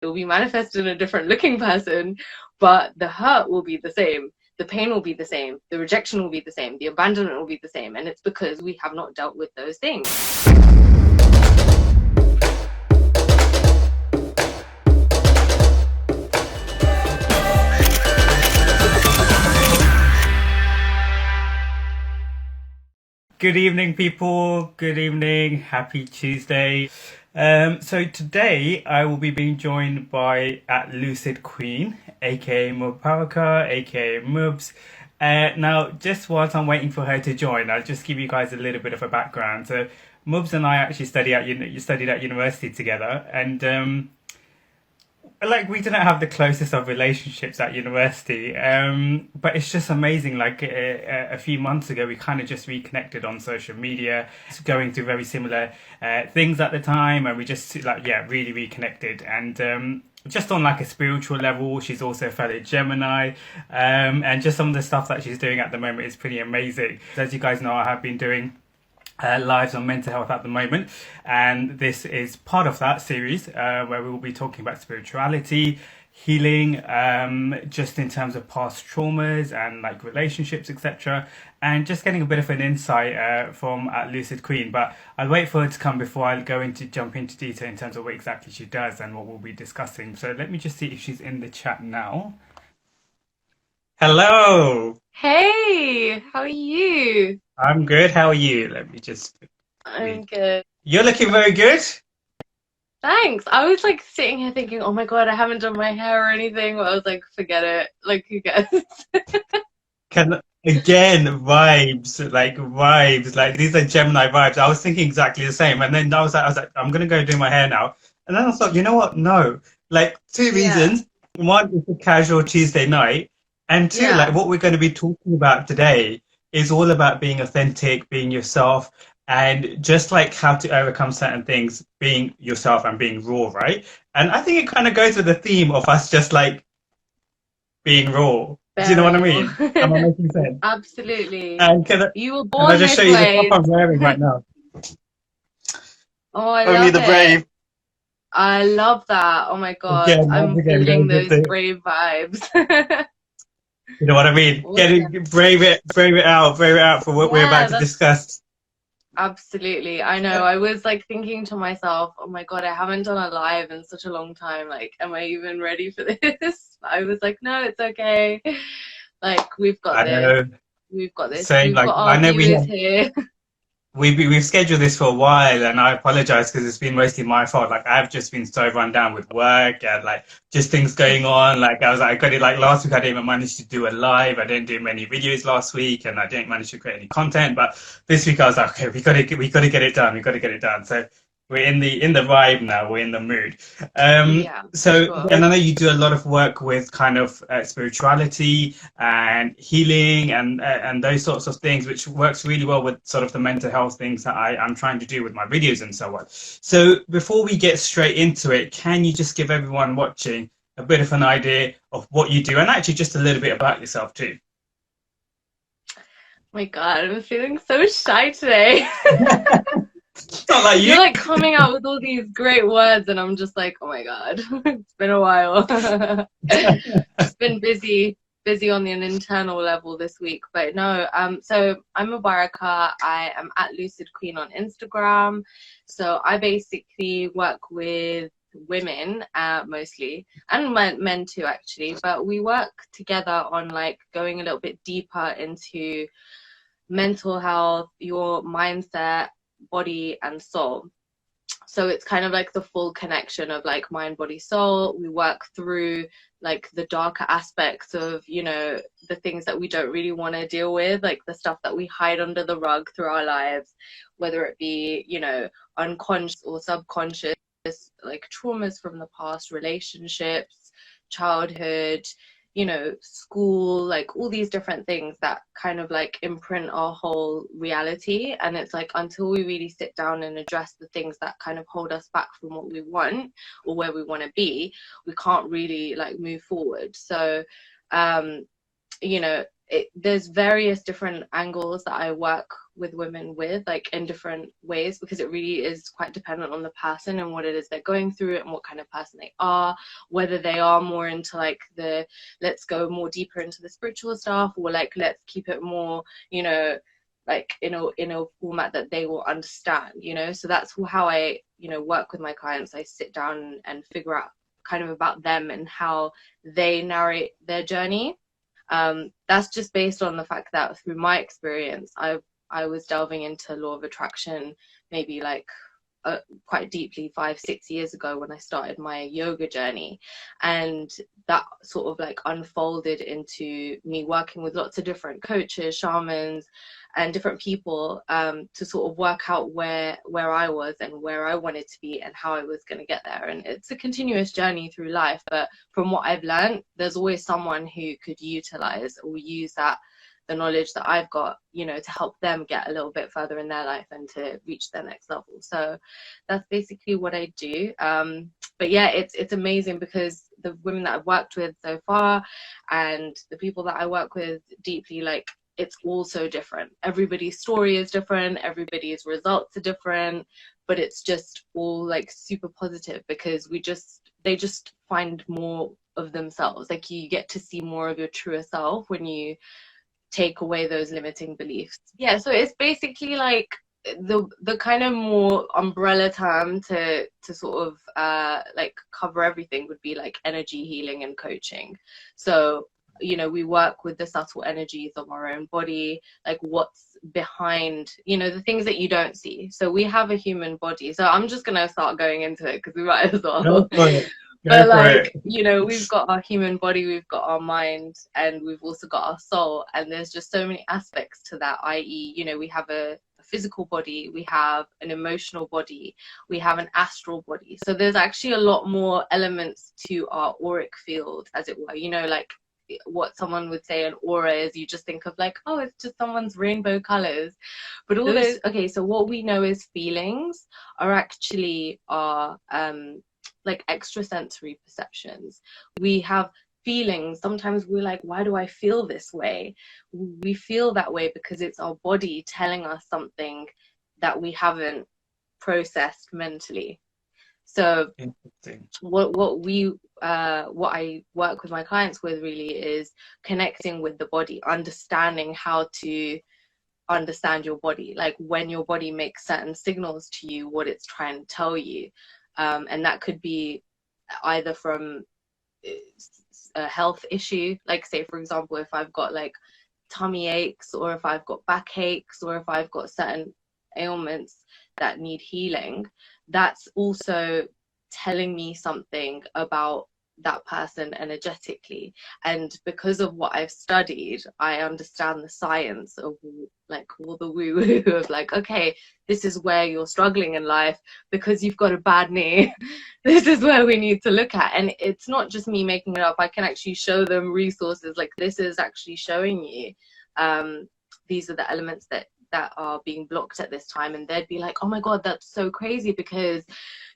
It will be manifested in a different looking person, but the hurt will be the same. The pain will be the same. The rejection will be the same. The abandonment will be the same. And it's because we have not dealt with those things. Good evening, people. Good evening. Happy Tuesday. So today I will be being joined by at Lucid Kween, aka Mubareka, aka Mubs. Now, just whilst I'm waiting for her to join, I'll just give you guys a little bit of a background. So, Mubs and I actually studied at university together, and like we didn't have the closest of relationships at university, but it's just amazing. Like a few months ago we kind of just reconnected on social media, going through very similar things at the time, and we just really reconnected. And just on like a spiritual level, she's also a fellow Gemini, and just some of the stuff that she's doing at the moment is pretty amazing. As you guys know, I have been doing lives on mental health at the moment, and this is part of that series where we will be talking about spirituality, healing, just in terms of past traumas and like relationships, etc., and just getting a bit of an insight from Lucid Kween. But I'll wait for her to come before I jump into detail in terms of what exactly she does and what we'll be discussing. So let me just see if she's in the chat now. Hello. Hey, how are you? I'm good. How are you? Let me just I'm good. You're looking very good. Thanks. I was like sitting here thinking, oh my God, I haven't done my hair or anything. But I was like, forget it. Like, who cares? Vibes. Like these are Gemini vibes. I was thinking exactly the same. And then I was like, I'm gonna go do my hair now. And then I thought, you know what? No. Like two reasons. One is a casual Tuesday night. And two, like what we're going to be talking about today is all about being authentic, being yourself, and just like how to overcome certain things, being yourself and being raw, right? And I think it kind of goes with the theme of us just like being raw. Do you know what I mean? Am I making sense? Absolutely. And you were born can I just show you the top I'm wearing right now? Oh, I Only love the brave. I love that. Oh my God, I'm feeling those brave vibes. You know what I mean? Brave it out for what we're about to discuss. Absolutely. I know. I was like thinking to myself, oh my God, I haven't done a live in such a long time. Like, am I even ready for this? I was like, no, it's okay. Like, we've got this. We've got this. Same, we've got our viewers here. We've scheduled this for a while, and I apologize because it's been mostly my fault. Like I've just been so run down with work and like just things going on. Like I was like, I got it like last week I didn't even manage to do a live. I didn't do many videos last week, and I didn't manage to create any content. But this week I was like, okay, we got to get it done. We got to get it done. So we're in the vibe now. We're in the mood. And I know you do a lot of work with kind of spirituality and healing and those sorts of things, which works really well with sort of the mental health things that I'm trying to do with my videos and so on. So before we get straight into it, can you just give everyone watching a bit of an idea of what you do and actually just a little bit about yourself too? Oh my God, I'm feeling so shy today. It's not like You're like coming out with all these great words, and I'm just like, oh my God, it's been a while. It's been busy on an internal level this week, but no. So I'm Mubareka. I am at Lucid Kween on Instagram. So I basically work with women mostly, and men too actually. But we work together on like going a little bit deeper into mental health, your mindset, body and soul. So it's kind of like the full connection of like mind, body, soul. We work through like the darker aspects of, you know, the things that we don't really want to deal with, like the stuff that we hide under the rug through our lives, whether it be, you know, unconscious or subconscious, like traumas from the past, relationships, childhood, you know, school, like all these different things that kind of like imprint our whole reality. And it's like until we really sit down and address the things that kind of hold us back from what we want or where we want to be, we can't really like move forward. So you know, there's various different angles that I work with women with, like, in different ways, because it really is quite dependent on the person and what it is they're going through and what kind of person they are, whether they are more into like the let's go more deeper into the spiritual stuff, or like let's keep it more, you know, like in a format that they will understand, you know. So that's how I, you know, work with my clients. I sit down and figure out kind of about them and how they narrate their journey. That's just based on the fact that through my experience, I was delving into law of attraction maybe like quite deeply 5-6 years ago when I started my yoga journey, and that sort of like unfolded into me working with lots of different coaches, shamans, and different people, to sort of work out where I was and where I wanted to be and how I was going to get there. And it's a continuous journey through life, but from what I've learned, there's always someone who could utilize or use the knowledge that I've got, you know, to help them get a little bit further in their life and to reach their next level. So that's basically what I do. But yeah, it's amazing because the women that I've worked with so far and the people that I work with deeply, like, it's all so different. Everybody's story is different, everybody's results are different, but it's just all like super positive because they just find more of themselves. Like, you get to see more of your truer self when you take away those limiting beliefs. Yeah, so it's basically like the kind of more umbrella term to sort of like cover everything would be like energy healing and coaching. So, you know, we work with the subtle energies of our own body, like what's behind, you know, the things that you don't see. So we have a human body. So I'm just gonna start going into it because we might as well. Go for it. But like, you know, we've got our human body, we've got our mind, and we've also got our soul, and there's just so many aspects to that, i.e., you know, we have a physical body, we have an emotional body, we have an astral body. So there's actually a lot more elements to our auric field, as it were. You know, like what someone would say an aura is, you just think of like, oh, it's just someone's rainbow colors. But all those, okay, so what we know as feelings are actually our like extrasensory perceptions. We have feelings. Sometimes we're like, why do I feel this way? We feel that way because it's our body telling us something that we haven't processed mentally. So what I work with my clients with really is connecting with the body, understanding how to understand your body, like when your body makes certain signals to you, what it's trying to tell you. And that could be either from a health issue, like say for example, if I've got like tummy aches, or if I've got back aches, or if I've got certain ailments that need healing, that's also telling me something about that person energetically. And because of what I've studied, I understand the science of like all the woo-woo of like, okay, this is where you're struggling in life because you've got a bad knee. This is where we need to look at. And it's not just me making it up. I can actually show them resources like this is actually showing you these are the elements that are being blocked at this time. And they'd be like, oh my god, that's so crazy because,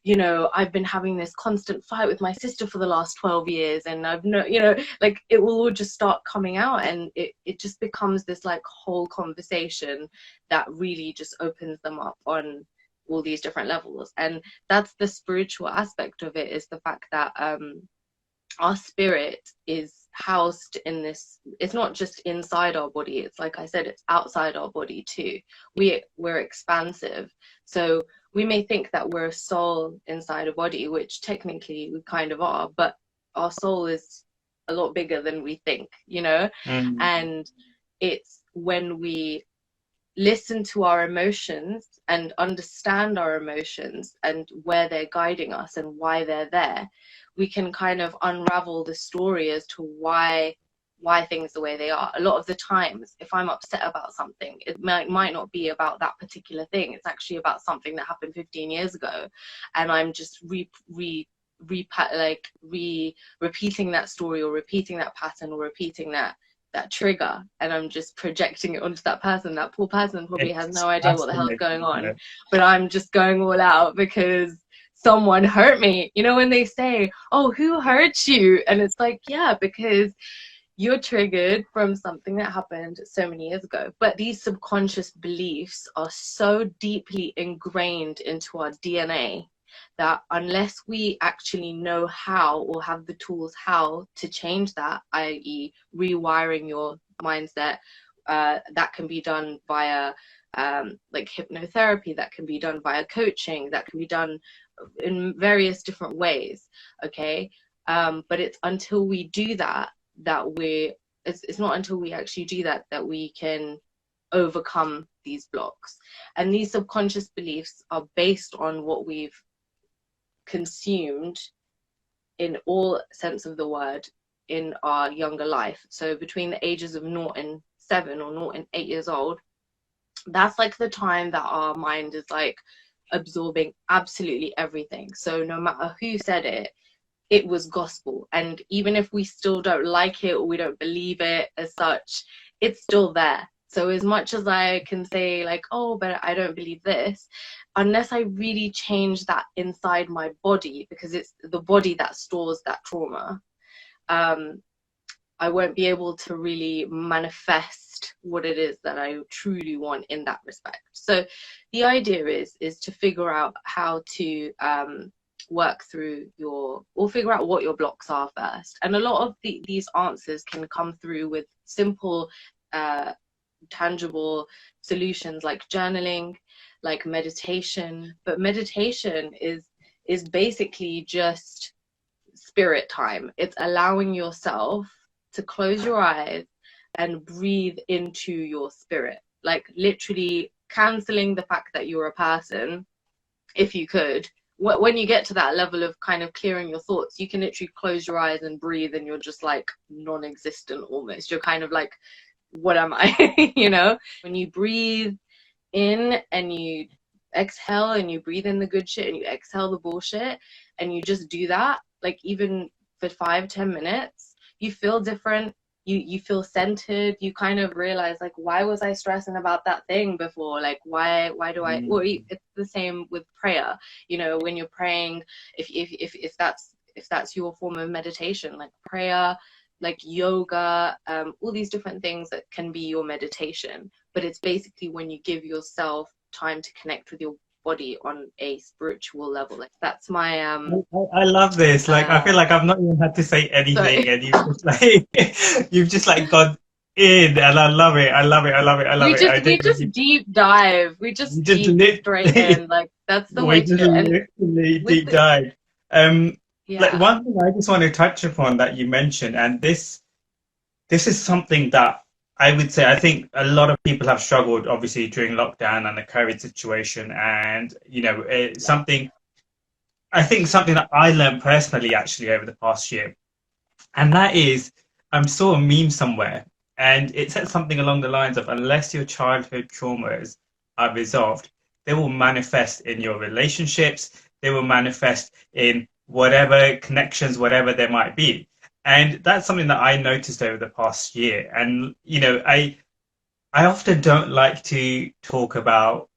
you know, I've been having this constant fight with my sister for the last 12 years and I've no, you know, like it will all just start coming out, and it just becomes this like whole conversation that really just opens them up on all these different levels. And that's the spiritual aspect of it, is the fact that our spirit is housed in this. It's not just inside our body, it's like I said, it's outside our body too. We're expansive, so we may think that we're a soul inside a body, which technically we kind of are, but our soul is a lot bigger than we think, you know. And it's when we listen to our emotions and understand our emotions and where they're guiding us and why they're there, we can kind of unravel the story as to why things the way they are. A lot of the times, if I'm upset about something, it might not be about that particular thing. It's actually about something that happened 15 years ago, and I'm just repeating that story, or repeating that pattern, or repeating that trigger, and I'm just projecting it onto that person. That poor person probably has no idea what the hell is going on, but I'm just going all out because someone hurt me. You know, when they say, oh, who hurt you? And it's like, yeah, because you're triggered from something that happened so many years ago. But these subconscious beliefs are so deeply ingrained into our DNA that unless we actually know how or have the tools how to change that, i.e., rewiring your mindset, that can be done via like hypnotherapy, that can be done via coaching, that can be done in various different ways. Okay. But it's until we do that it's not until we actually do that that we can overcome these blocks. And these subconscious beliefs are based on what we've consumed in all sense of the word in our younger life. So between the ages of 0 and 7 or 0 and 8 years old, that's like the time that our mind is like absorbing absolutely everything. So no matter who said it, it was gospel. And even if we still don't like it or we don't believe it as such, it's still there. So as much as I can say like, oh, but I don't believe this, unless I really change that inside my body, because it's the body that stores that trauma, I won't be able to really manifest what it is that I truly want in that respect. So the idea is to figure out how to work through figure out what your blocks are first. And a lot of these answers can come through with simple, tangible solutions like journaling, like meditation. But meditation is basically just spirit time. It's allowing yourself to close your eyes and breathe into your spirit, like literally canceling the fact that you're a person. If you could, when you get to that level of kind of clearing your thoughts, you can literally close your eyes and breathe, and you're just like non-existent almost. You're kind of like, what am I? You know, when you breathe in and you exhale and you breathe in the good shit and you exhale the bullshit, and you just do that, like even for 5-10 minutes, you feel different. You feel centered. You kind of realize like, why was I stressing about that thing before? Like, why do I? Well, it's the same with prayer. You know, when you're praying, if that's your form of meditation, like prayer, like yoga, all these different things that can be your meditation. But it's basically when you give yourself time to connect with your body on a spiritual level. Like that's my I love this. Like, I feel like I've not even had to say anything, sorry. and you've just like you've just like gone in, and I love it. I love it. I love it. I love it. I We think just deep dive. We you just just deep straight literally in. Like that's the we way to just do it. And literally with deep the dive. Like yeah. one thing I just want to touch upon that you mentioned, and this is something that I would say I think a lot of people have struggled, obviously during lockdown and the COVID situation, and it's Yeah. something I think something that I learned personally actually over the past year, and that is I saw a meme somewhere, and it said something along the lines of unless your childhood traumas are resolved, they will manifest in your relationships, they will manifest in whatever connections, whatever there might be. And that's something that I noticed over the past year. And I often don't like to talk about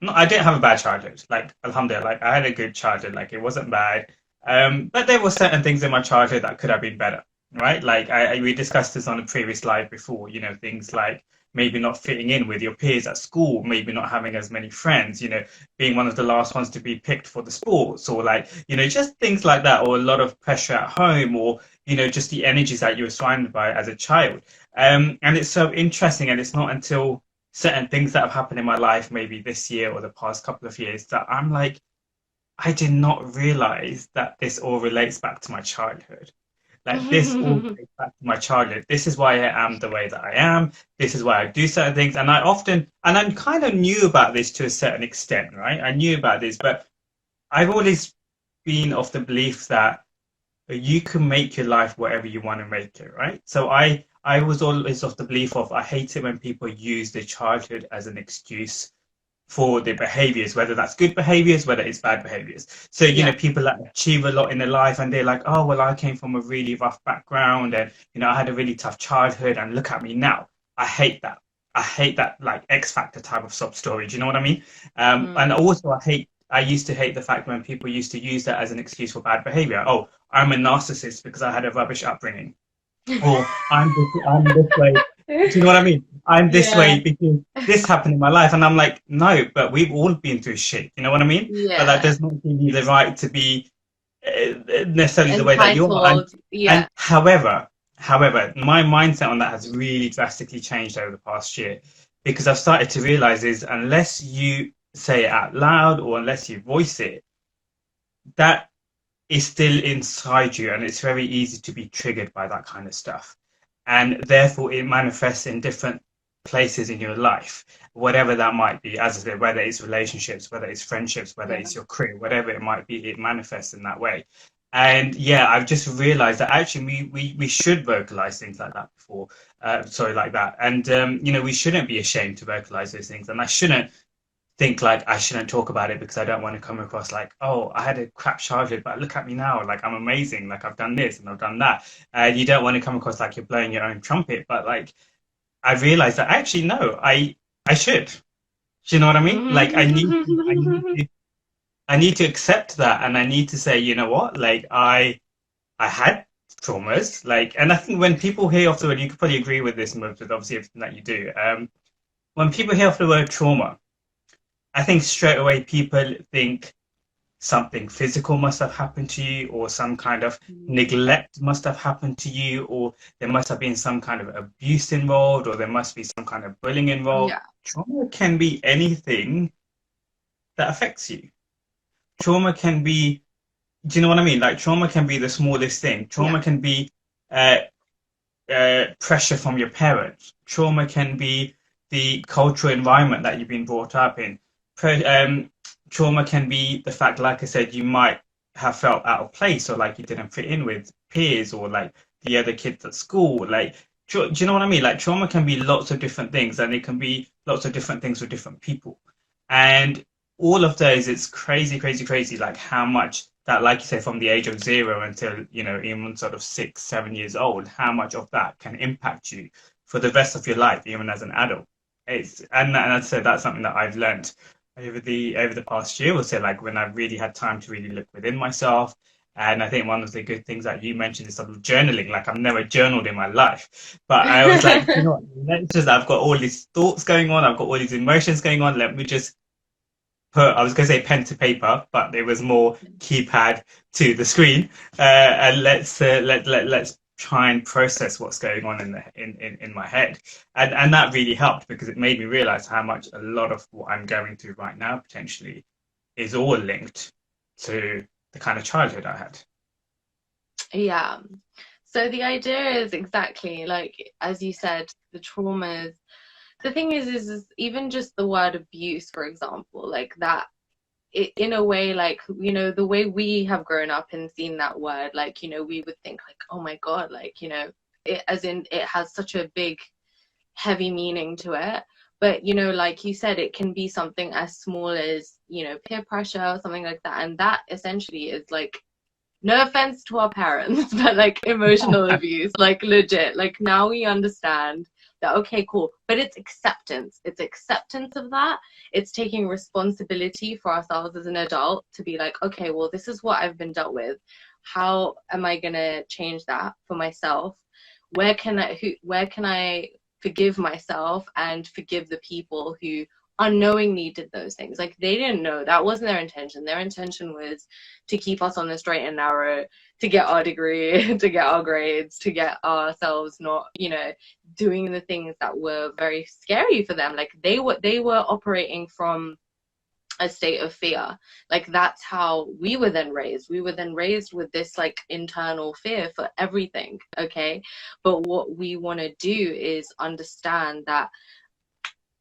no, I didn't have a bad childhood. Like, alhamdulillah, like I had a good childhood. Like, it wasn't bad. But there were certain things in my childhood that could have been better, right? Like, we discussed this on a previous live before. Things like maybe not fitting in with your peers at school, maybe not having as many friends. Being one of the last ones to be picked for the sports, or like, just things like that, or a lot of pressure at home, or just the energies that you were surrounded by as a child. And it's so interesting, and it's not until certain things that have happened in my life, maybe this year or the past couple of years, that I'm like, I did not realize that this all relates back to my childhood. Like this all relates back to my childhood. This is why I am the way that I am. This is why I do certain things. And I kind of knew about this to a certain extent, right? I knew about this, but I've always been of the belief that you can make your life whatever you want to make it, right? So I was always of the belief of I hate it when people use their childhood as an excuse for their behaviors, whether that's good behaviors, whether it's bad behaviors. So, Yeah. people that achieve a lot in their life and they're like, oh, well, I came from a really rough background and, I had a really tough childhood and look at me now. I hate that. I hate that like X Factor type of sub story. Do you know what I mean? And Mm. also I used to hate the fact when people used to use that as an excuse for bad behavior. Oh, I'm a narcissist because I had a rubbish upbringing. or I'm this way. Do you know what I mean? I'm this Yeah, way because this happened in my life, and I'm like, no, but we've all been through shit. You know what I mean? But that yeah. does not give you the right to be necessarily the way that you are. Entitled. And Yeah. however, my mindset on that has really drastically changed over the past year because I've started to realize is unless you say it out loud or unless you voice it, that is still inside you, and it's very easy to be triggered by that kind of stuff. And therefore, it manifests in different places in your life, whatever that might be. As I said, whether it's relationships, whether it's friendships, whether Yeah. it's your career, whatever it might be, it manifests in that way. And yeah, I've just realized that actually we should vocalize things like that before. Sorry, like that. And, we shouldn't be ashamed to vocalize those things. And I shouldn't think like I shouldn't talk about it because I don't want to come across like, oh, I had a crap childhood, but look at me now, like I'm amazing, like I've done this and I've done that. You don't want to come across like you're blowing your own trumpet, but like I realized that actually no, I should. Do you know what I mean? Like I need to accept that, and I need to say, you know what, like I had traumas, like, and I think when people hear off the word, you could probably agree with this, with obviously everything that you do. When people hear off the word trauma, I think straight away people think something physical must have happened to you, or some kind of neglect must have happened to you, or there must have been some kind of abuse involved, or there must be some kind of bullying involved. Yeah. Trauma can be anything that affects you. Trauma can be, do you know what I mean? Like, trauma can be the smallest thing. Yeah. Trauma can be uh, pressure from your parents. Trauma can be the cultural environment that you've been brought up in. Trauma can be the fact, like I said, you might have felt out of place or like you didn't fit in with peers or like the other kids at school. Like, do you know what I mean? Like, trauma can be lots of different things, and it can be lots of different things for different people. And all of those, it's crazy, crazy, crazy, like how much that, like you say, from the age of 0 until, even sort of 6, 7 years old, how much of that can impact you for the rest of your life, even as an adult. And I said that's something that I've learned over the past year or so, like when I've really had time to really look within myself. And I think one of the good things that you mentioned is sort of journaling. Like I've never journaled in my life, but I was like, you know what? I've got all these thoughts going on. I've got all these emotions going on. Let me just put, I was going to say pen to paper, but it was more keypad to the screen. And let's try and process what's going on in my head. And that really helped because it made me realize how much a lot of what I'm going through right now potentially is all linked to the kind of childhood I had. Yeah. So the idea is exactly like, as you said, the traumas. The thing is even just the word abuse, for example, like that, it, in a way, like, the way we have grown up and seen that word, like, we would think like, oh my God, like, it, as in it has such a big, heavy meaning to it. But, like you said, it can be something as small as, peer pressure or something like that. And that essentially is like, no offense to our parents, but like emotional abuse, like legit. Like now we understand that, okay, cool. But it's acceptance. It's acceptance of that. It's taking responsibility for ourselves as an adult to be like, okay, well, this is what I've been dealt with. How am I gonna change that for myself? Where can I forgive myself and forgive the people who unknowingly did those things? Like they didn't know, that wasn't their intention. Their intention was to keep us on the straight and narrow, to get our degree, to get our grades, to get ourselves not, doing the things that were very scary for them. Like they were operating from a state of fear. Like that's how we were then raised. We were then raised with this like internal fear for everything. Okay, but what we want to do is understand that,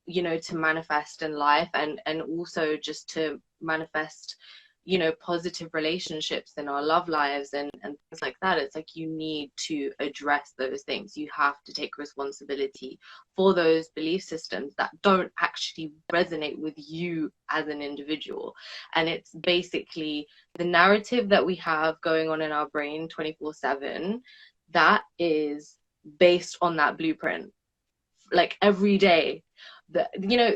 to manifest in life, and also just to manifest, positive relationships in our love lives and things like that. It's like you need to address those things. You have to take responsibility for those belief systems that don't actually resonate with you as an individual. And it's basically the narrative that we have going on in our brain 24/7 that is based on that blueprint, like every day.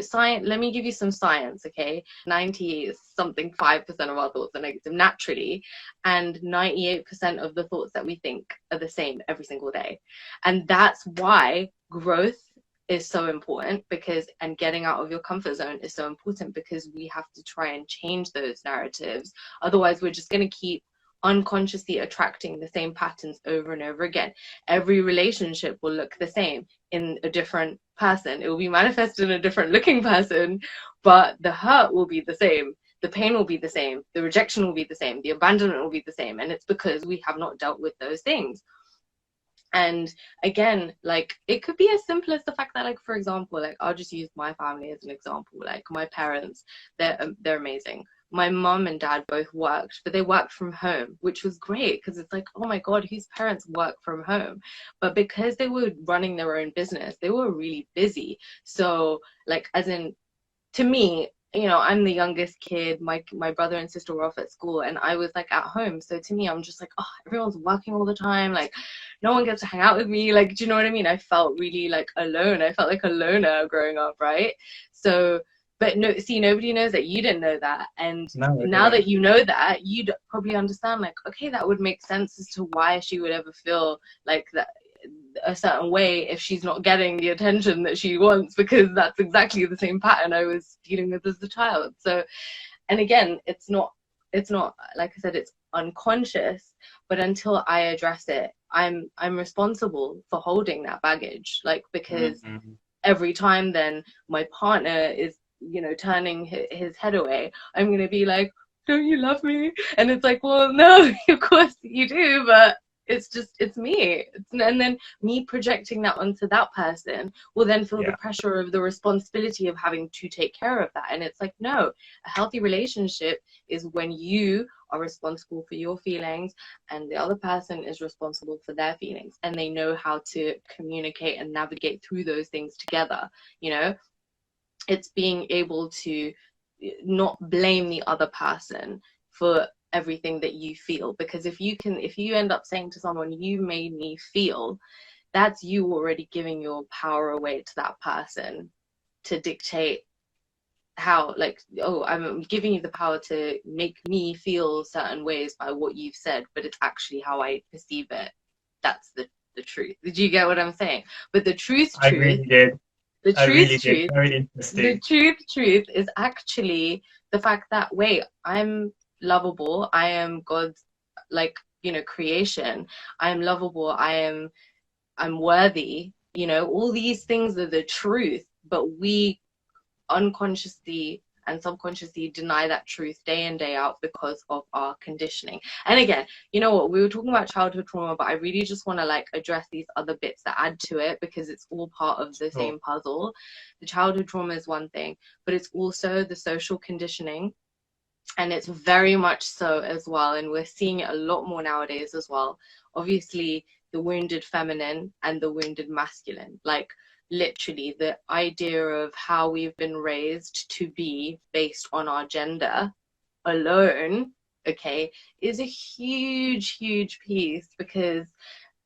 science, let me give you some science, okay? 90 something 5% of our thoughts are negative naturally, and 98% of the thoughts that we think are the same every single day. And that's why growth is so important, and getting out of your comfort zone is so important, because we have to try and change those narratives. Otherwise, we're just going to keep unconsciously attracting the same patterns over and over again. Every relationship will look the same in a different person. It will be manifested in a different looking person, but the hurt will be the same. The pain will be the same. The rejection will be the same. The abandonment will be the same. And it's because we have not dealt with those things. And again, like, it could be as simple as the fact that, like, for example, like, I'll just use my family as an example. Like, my parents, they're amazing. My mum and dad both worked, but they worked from home, which was great, because it's like, oh my God, whose parents work from home? But because they were running their own business, they were really busy. So, like, as in, to me, I'm the youngest kid. My brother and sister were off at school, and I was like at home. So to me, I'm just like, oh, everyone's working all the time. Like, no one gets to hang out with me. Like, do you know what I mean? I felt really like alone. I felt like a loner growing up, right? So, but no, see, nobody knows that. You didn't know that, and now that you know that, you'd probably understand. Like, okay, that would make sense as to why she would ever feel like that a certain way if she's not getting the attention that she wants, because that's exactly the same pattern I was dealing with as a child. So, and again, it's not like I said, it's unconscious, but until I address it, I'm responsible for holding that baggage, like, because every time then my partner is turning his head away, I'm gonna be like, don't you love me? And it's like, well, no, of course you do, but it's me. And then me projecting that onto that person will then feel the pressure of the responsibility of having to take care of that. And it's like, no, a healthy relationship is when you are responsible for your feelings and the other person is responsible for their feelings, and they know how to communicate and navigate through those things together. It's being able to not blame the other person for everything that you feel, because if you end up saying to someone, you made me feel, that's you already giving your power away to that person to dictate how, like, oh, I'm giving you the power to make me feel certain ways by what you've said, but it's actually how I perceive it. That's the truth. Did you get what I'm saying? But the truth I really did. The truth Very interesting. The truth is actually the fact that, wait, I'm lovable. I am God's, like, creation. I'm lovable. I'm worthy. All these things are the truth, but we unconsciously and subconsciously deny that truth day in, day out because of our conditioning. And again, you know what, we were talking about childhood trauma, but I really just want to, like, address these other bits that add to it, because it's all part of the same puzzle. The childhood trauma is one thing, but it's also the social conditioning, and it's very much so as well, and we're seeing it a lot more nowadays as well. Obviously, the wounded feminine and the wounded masculine, like, literally the idea of how we've been raised to be based on our gender alone, okay, is a huge piece, because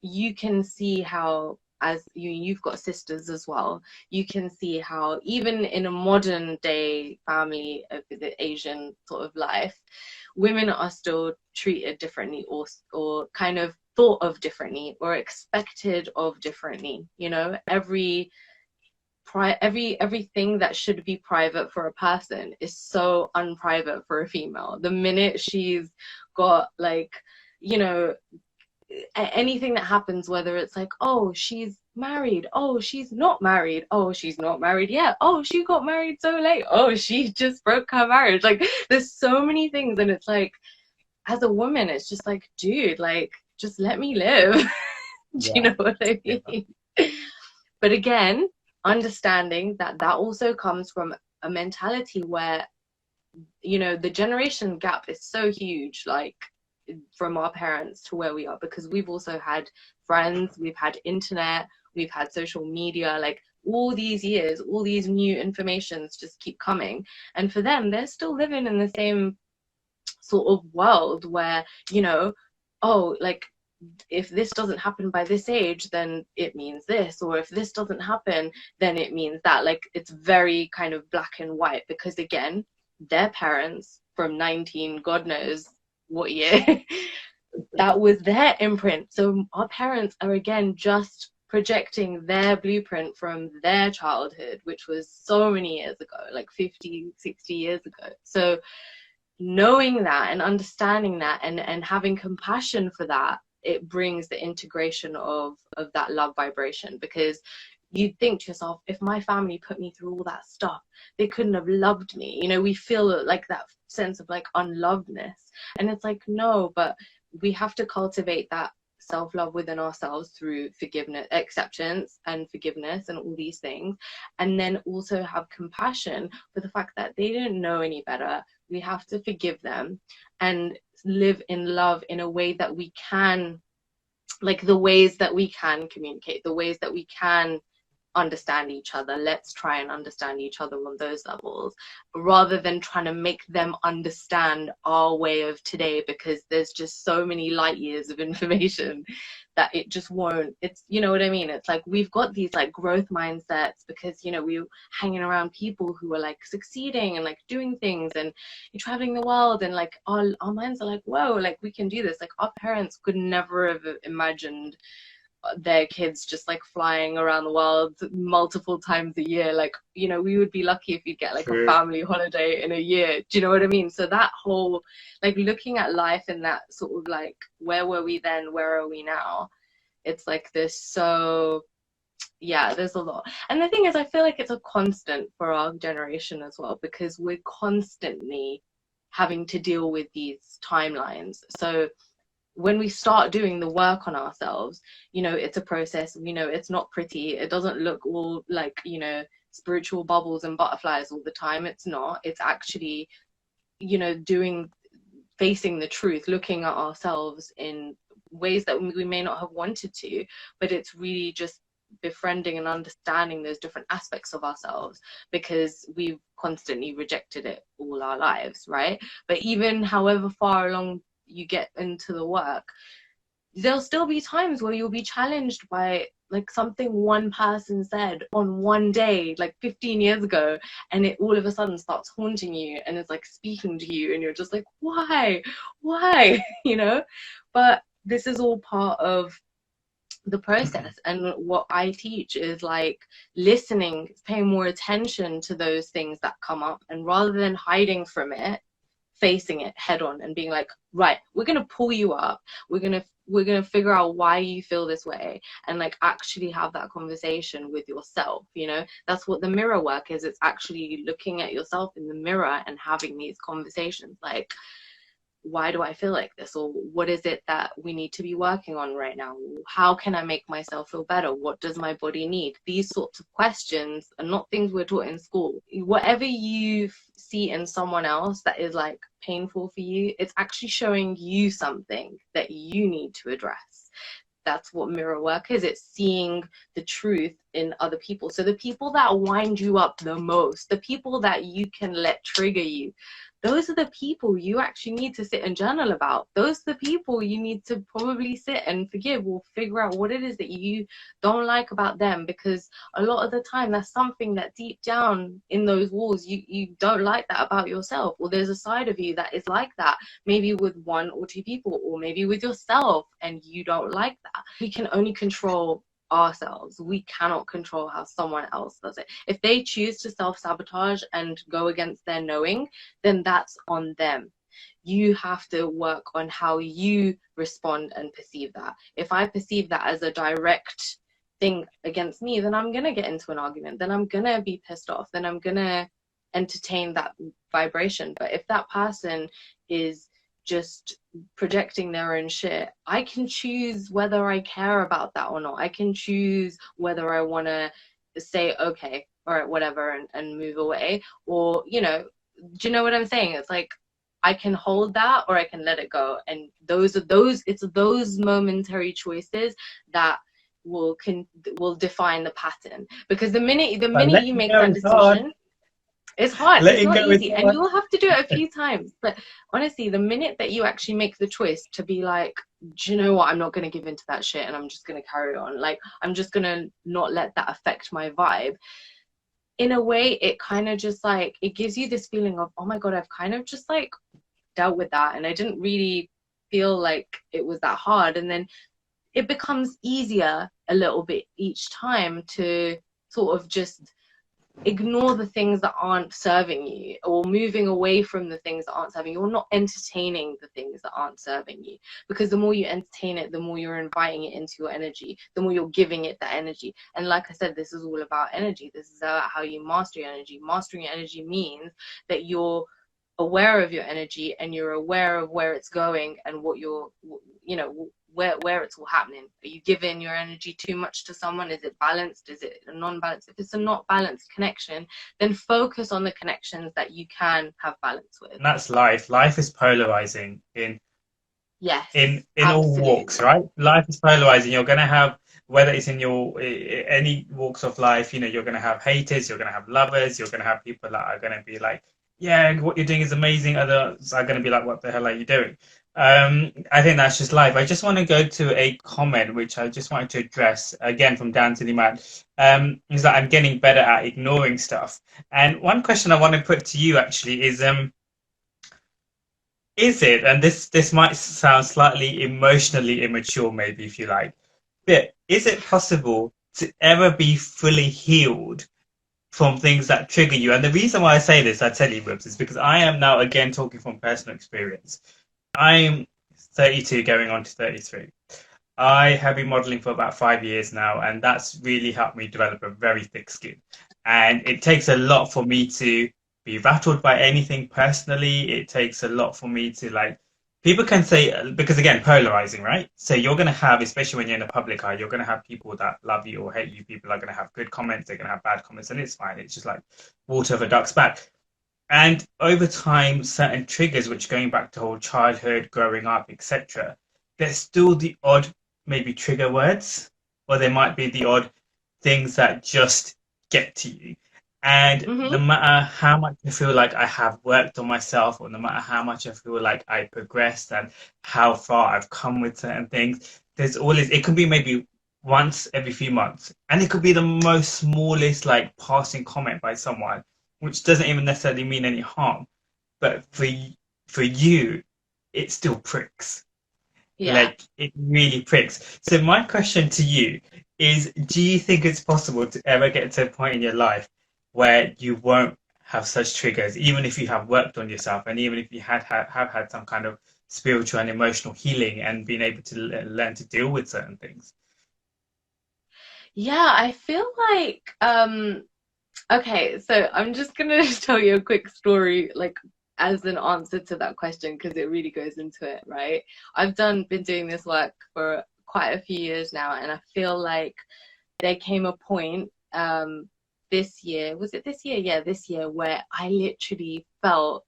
you can see how, as you've got sisters as well, you can see how even in a modern day family of the Asian sort of life, women are still treated differently, or kind of thought of differently, or expected of differently. Everything that should be private for a person is so unprivate for a female. The minute she's got, like, anything that happens, whether it's like, oh, she's married, oh, she's not married, oh, she's not married yet, oh, she got married so late, oh, she just broke her marriage, like, there's so many things. And it's like, as a woman, it's just like, dude, like, just let me live. Do you know what I mean? But again, understanding that also comes from a mentality where, the generation gap is so huge, like, from our parents to where we are, because we've also had friends, we've had internet, we've had social media, like, all these years, all these new informations just keep coming. And for them, they're still living in the same sort of world where, oh, like, if this doesn't happen by this age, then it means this, or if this doesn't happen, then it means that. Like, it's very kind of black and white, because again, their parents from 19 god knows what year, that was their imprint. So our parents are again just projecting their blueprint from their childhood, which was so many years ago, like 50, 60 years ago. So knowing that and understanding that, and having compassion for that, it brings the integration of that love vibration. Because you'd think to yourself, if my family put me through all that stuff, they couldn't have loved me. You know, we feel like that sense of like unlovedness, and it's like, no, but we have to cultivate that self-love within ourselves through forgiveness, acceptance and forgiveness, and all these things. And then also have compassion for the fact that they didn't know any better. We have to forgive them and live in love in a way that we can, like the ways that we can communicate, the ways that we can understand each other. Let's try and understand each other on those levels, rather than trying to make them understand our way of today, because there's just so many light years of information that it just won't. It's, you know what I mean? It's like we've got these like growth mindsets because, you know, we're hanging around people who are like succeeding and like doing things, and you're traveling the world, and like our minds are like, whoa, like we can do this. Like our parents could never have imagined their kids just like flying around the world multiple times a year. Like, you know, we would be lucky if you get like True. a family holiday in a year. Do you know what I mean? So that whole like looking at life in that sort of like, where were we then, where are we now, it's like this. So yeah, there's a lot. And the thing is, I feel like it's a constant for our generation as well, because we're constantly having to deal with these timelines. So when we start doing the work on ourselves, you know, it's a process. You know, it's not pretty. It doesn't look all like, you know, spiritual bubbles and butterflies all the time. It's not. It's actually, you know, facing the truth, looking at ourselves in ways that we may not have wanted to, but it's really just befriending and understanding those different aspects of ourselves, because we've constantly rejected it all our lives, right? But even however far along you get into the work, there'll still be times where you'll be challenged by like something one person said on one day like 15 years ago, and it all of a sudden starts haunting you and it's like speaking to you, and you're just like, why you know. But this is all part of the process, and what I teach is like listening, paying more attention to those things that come up, and rather than hiding from it, facing it head on and being like, right, we're gonna pull you up, we're gonna figure out why you feel this way, and like actually have that conversation with yourself. You know, that's what the mirror work is. It's actually looking at yourself in the mirror and having these conversations like, why do I feel like this? Or what is it that we need to be working on right now? How can I make myself feel better? What does my body need? These sorts of questions are not things we're taught in school. Whatever you see in someone else that is like painful for you, it's actually showing you something that you need to address. That's what mirror work is. It's seeing the truth in other people. So the people that wind you up the most, the people that you can let trigger you, those are the people you actually need to sit and journal about. Those are the people you need to probably sit and forgive, or figure out what it is that you don't like about them, because a lot of the time that's something that deep down in those walls you don't like that about yourself, or there's a side of you that is like that, maybe with one or two people, or maybe with yourself, and you don't like that. We can only control ourselves. We cannot control how someone else does it. If they choose to self-sabotage and go against their knowing, then that's on them. You have to work on how you respond and perceive that. If I perceive that as a direct thing against me, then I'm gonna get into an argument, then I'm gonna be pissed off, then I'm gonna entertain that vibration. But if that person is just projecting their own shit, I can choose whether I care about that or not. I can choose whether I want to say, okay, all right, whatever, and move away. Or, you know, do you know what I'm saying? It's like, I can hold that or I can let it go. And it's those momentary choices that will define the pattern. Because the minute you make that decision, It's hard. It's Letting not go is easy. And hard. you'll have to do it a few times. But honestly, the minute that you actually make the choice to be like, do you know what? I'm not going to give into that shit and I'm just going to carry on. Like, I'm just going to not let that affect my vibe. In a way, it kind of just like, it gives you this feeling of, oh my God, I've kind of just like dealt with that. And I didn't really feel like it was that hard. And then it becomes easier a little bit each time to sort of just ignore the things that aren't serving you, or moving away from the things that aren't serving you, or not entertaining the things that aren't serving you, because the more you entertain it, the more you're inviting it into your energy, the more you're giving it that energy. And like I said, this is all about energy. This is about how you master your energy. Mastering your energy means that you're aware of your energy and you're aware of where it's going and what you're, you know, where it's all happening. Are you giving your energy too much to someone? Is it balanced? Is it a non-balanced? If it's a not balanced connection, then focus on the connections that you can have balance with. And that's life. Life is polarizing Yes, in all walks, absolutely. right? Life is polarizing. You're going to have, whether it's in your any walks of life, you know, you're going to have haters, you're going to have lovers, you're going to have people that are going to be like, yeah, what you're doing is amazing. Others are going to be like, what the hell are you doing? I think that's just life. I just want to go to a comment which I just wanted to address again from Dan to the man. Is that I'm getting better at ignoring stuff. And one question I want to put to you actually is it, and this might sound slightly emotionally immature, maybe if you like, but is it possible to ever be fully healed from things that trigger you? And the reason why I say this, I tell you, Ribs, is because I am now again talking from personal experience. I'm 32 going on to 33. I have been modeling for about 5 years now, and that's really helped me develop a very thick skin. And it takes a lot for me to be rattled by anything personally. It takes a lot for me to like, people can say, because again, polarizing, right? So you're going to have, especially when you're in the public eye, you're going to have people that love you or hate you. People are going to have good comments, they're going to have bad comments, and it's fine. It's just like water of a duck's back. And over time, certain triggers, which going back to whole childhood, growing up, etc., there's still the odd maybe trigger words, or there might be the odd things that just get to you. And no Mm-hmm. matter how much I feel like I have worked on myself, or no matter how much I feel like I progressed and how far I've come with certain things, there's always, it could be maybe once every few months, and it could be the most smallest, like passing comment by someone, which doesn't even necessarily mean any harm. But for you, it still pricks. Yeah. Like it really pricks. So my question to you is, do you think it's possible to ever get to a point in your life where you won't have such triggers, even if you have worked on yourself, and even if you have had some kind of spiritual and emotional healing and been able to learn to deal with certain things? Yeah, I feel like okay, so I'm just gonna tell you a quick story, like as an answer to that question, because it really goes into it, right? Been doing this work for quite a few years now, and I feel like there came a point this year, was it this year? Yeah, this year, where I literally felt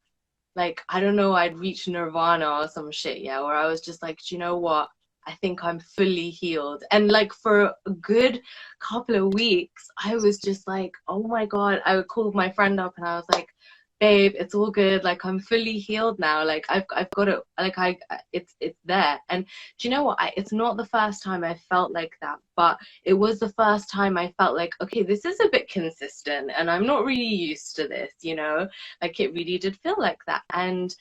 like, I don't know, I'd reached nirvana or some shit, yeah, where I was just like, do you know what? I think I'm fully healed. And like for a good couple of weeks, I was just like, oh my God. I would call my friend up and I was like, babe, it's all good. Like I'm fully healed now. Like I've got it. Like it's there. And do you know what? It's not the first time I felt like that, but it was the first time I felt like, okay, this is a bit consistent and I'm not really used to this, you know? Like it really did feel like that. And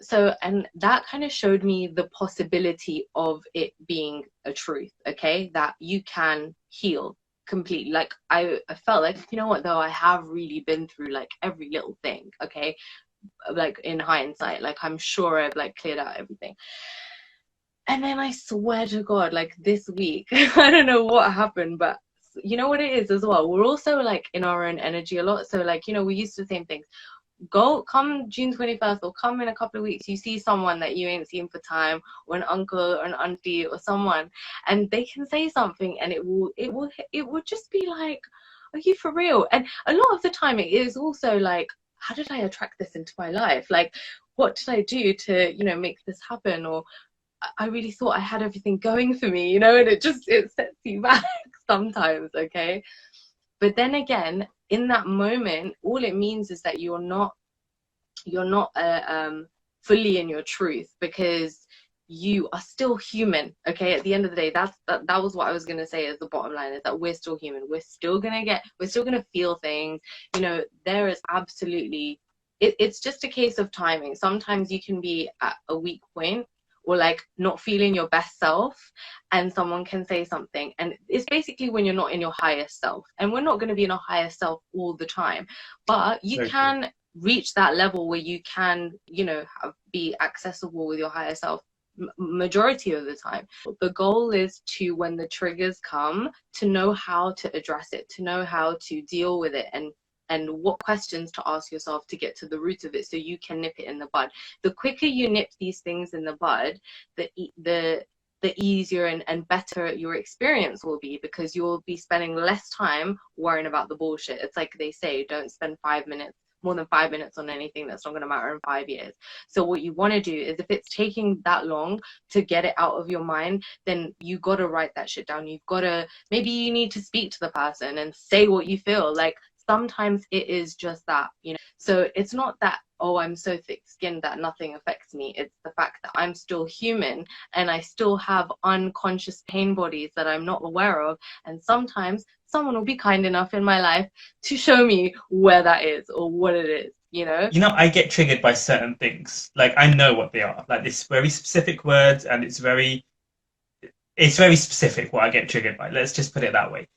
so, and that kind of showed me the possibility of it being a truth, okay, that you can heal completely. Like I felt like, you know what, though, I have really been through like every little thing, okay, like in hindsight, like I'm sure I've like cleared out everything. And then I swear to God, like this week, I don't know what happened, but you know what it is as well, we're also like in our own energy a lot. So like, you know, we used to the same things. Come June 21st or come in a couple of weeks, you see someone that you ain't seen for time, or an uncle or an auntie or someone, and they can say something and it will just be like, are you for real? And a lot of the time it is also like, how did I attract this into my life? Like, what did I do to, you know, make this happen? Or I really thought I had everything going for me, you know, and it sets you back sometimes, okay? But then again, in that moment, all it means is that you're not fully in your truth, because you are still human. Okay, at the end of the day, that was what I was going to say as the bottom line, is that we're still human. We're still gonna feel things. You know, there is absolutely, it's just a case of timing. Sometimes you can be at a weak point, or like not feeling your best self, and someone can say something, and it's basically when you're not in your highest self. And we're not going to be in our highest self all the time, but you can reach that level where you can, you know, be accessible with your higher self majority of the time. The goal is to, when the triggers come, to know how to address it, to know how to deal with it, and what questions to ask yourself to get to the root of it, so you can nip it in the bud. The quicker you nip these things in the bud, the easier and better your experience will be, because you'll be spending less time worrying about the bullshit. It's like they say, don't spend more than 5 minutes on anything that's not going to matter in 5 years. So what you want to do is, if it's taking that long to get it out of your mind, then you got to write that shit down. You've got to, maybe you need to speak to the person and say what you feel. Like, sometimes it is just that, you know. So it's not that, oh, I'm so thick-skinned that nothing affects me. It's the fact that I'm still human, and I still have unconscious pain bodies that I'm not aware of. And sometimes someone will be kind enough in my life to show me where that is, or what it is, you know? You know, I get triggered by certain things. Like, I know what they are. Like, this very specific words, and it's very specific what I get triggered by. Let's just put it that way.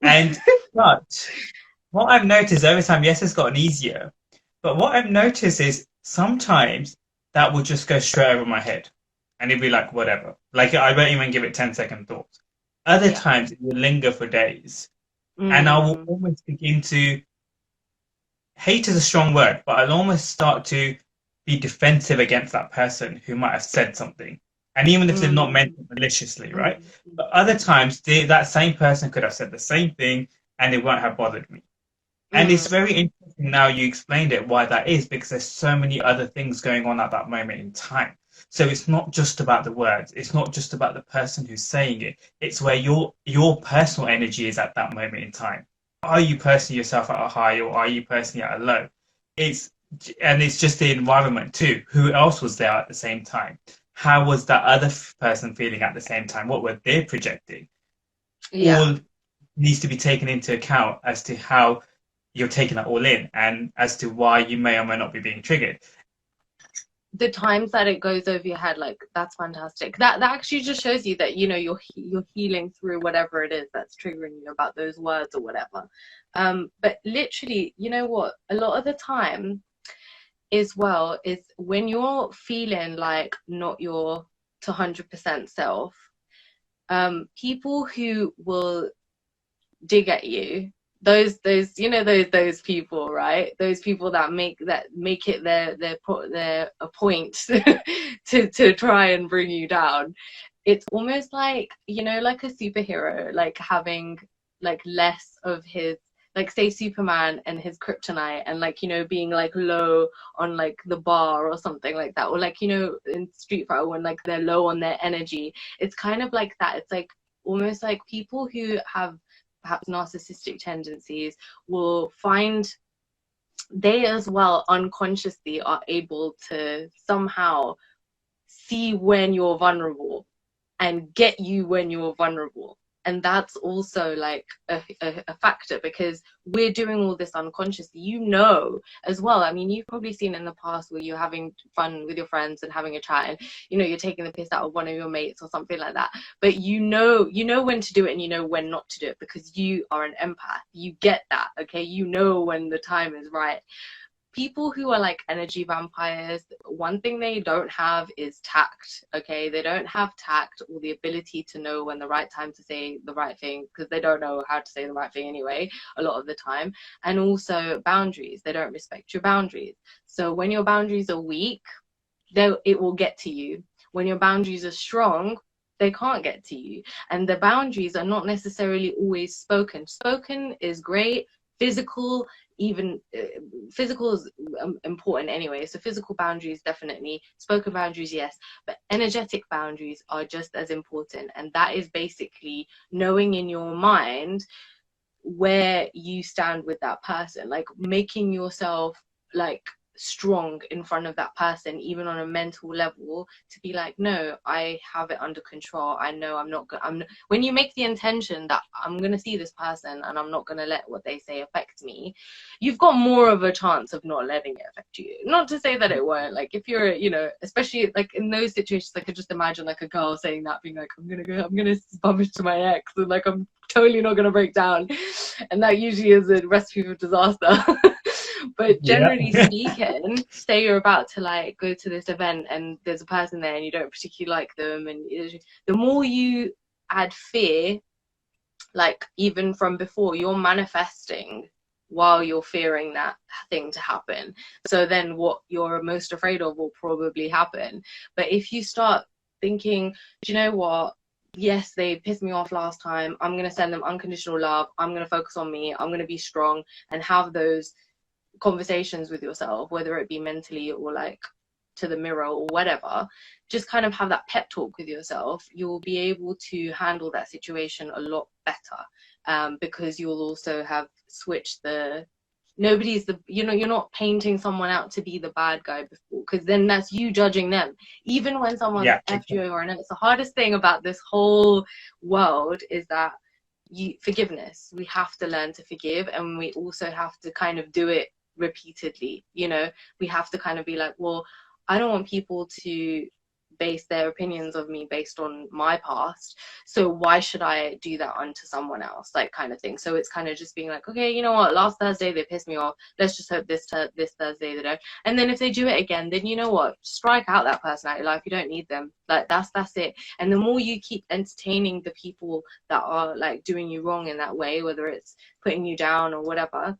And but what I've noticed over time, yes, it's gotten easier. But what I've noticed is sometimes that will just go straight over my head, and it'll be like, whatever. Like, I won't even give it 10-second thoughts. Other times it will linger for days, and I will almost begin to, hate is a strong word, but I'll almost start to be defensive against that person who might have said something. And even if they've not meant it maliciously, right? But other times that same person could have said the same thing and it won't have bothered me. And it's very interesting now you explained it, why that is, because there's so many other things going on at that moment in time. So it's not just about the words. It's not just about the person who's saying it. It's where your personal energy is at that moment in time. Are you personally yourself at a high, or are you personally at a low? It's just the environment too. Who else was there at the same time? How was that other person feeling at the same time? What were they projecting? All needs to be taken into account as to how you're taking that all in, and as to why you may or may not be being triggered. The times that it goes over your head, like, that's fantastic. That actually just shows you that, you know, you're healing through whatever it is that's triggering you about those words or whatever. But literally, you know what, a lot of the time as well is when you're feeling like not your 100% self, people who will dig at you, those you know, those people, right? Those people that make it their a point to try and bring you down. It's almost like, you know, like a superhero, like having like less of his, like, say Superman and his kryptonite, and like, you know, being like low on like the bar or something like that, or like, you know, in Street Fighter when like they're low on their energy. It's kind of like that. It's like almost like people who have perhaps narcissistic tendencies will find they as well unconsciously are able to somehow see when you're vulnerable and get you when you're vulnerable. And that's also like a factor, because we're doing all this unconsciously, you know, as well. I mean, you've probably seen in the past where you're having fun with your friends and having a chat, and, you know, you're taking the piss out of one of your mates or something like that. But you know when to do it, and you know when not to do it, because you are an empath. You get that, okay? You know when the time is right. People who are like energy vampires, one thing they don't have is tact, okay? They don't have tact or the ability to know when the right time to say the right thing, because they don't know how to say the right thing anyway, a lot of the time. And also boundaries. They don't respect your boundaries. So when your boundaries are weak, it will get to you. When your boundaries are strong, they can't get to you. And the boundaries are not necessarily always spoken. Spoken is great. Physical, even physical is important anyway. So physical boundaries, definitely. Spoken boundaries, yes. But energetic boundaries are just as important. And that is basically knowing in your mind where you stand with that person, like making yourself like strong in front of that person, even on a mental level, to be like, no, I have it under control. I know I'm not gonna, when you make the intention that I'm gonna see this person and I'm not gonna let what they say affect me, you've got more of a chance of not letting it affect you. Not to say that it won't, like if you're, you know, especially like in those situations, I could just imagine like a girl saying that, being like, I'm gonna bump into my ex, and like I'm totally not gonna break down, and that usually is a recipe for disaster. But generally speaking, say you're about to like go to this event and there's a person there and you don't particularly like them, and the more you add fear, like even from before, you're manifesting while you're fearing that thing to happen. So then what you're most afraid of will probably happen. But if you start thinking, do you know what, yes, they pissed me off last time, I'm going to send them unconditional love, I'm going to focus on me, I'm going to be strong, and have those conversations with yourself, whether it be mentally or like to the mirror or whatever, just kind of have that pep talk with yourself, you'll be able to handle that situation a lot better, because you'll also have switched the, nobody's the, you know, you're not painting someone out to be the bad guy before, because then that's you judging them, even when someone's effed you over. And it's the hardest thing about this whole world is that forgiveness, we have to learn to forgive, and we also have to kind of do it repeatedly. You know, we have to kind of be like, well, I don't want people to base their opinions of me based on my past, so why should I do that unto someone else, like kind of thing. So it's kind of just being like, okay, you know what, last Thursday they pissed me off, let's just hope this Thursday they don't. And then if they do it again, then you know what, strike out that person out of your life, you don't need them. Like that's it. And the more you keep entertaining the people that are like doing you wrong in that way, whether it's putting you down or whatever,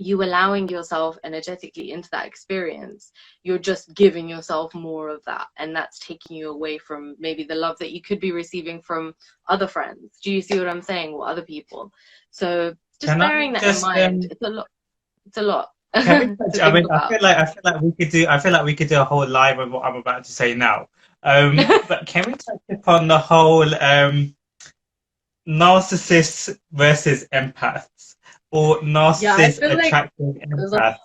you allowing yourself energetically into that experience, you're just giving yourself more of that, and that's taking you away from maybe the love that you could be receiving from other friends. Do you see what I'm saying? Or other people. So just bearing that in mind, it's a lot. It's a lot. Can we touch, I mean, I feel like we could do a whole live of what I'm about to say now. But can we touch upon the whole narcissists versus empaths, or narcissists attracting empaths?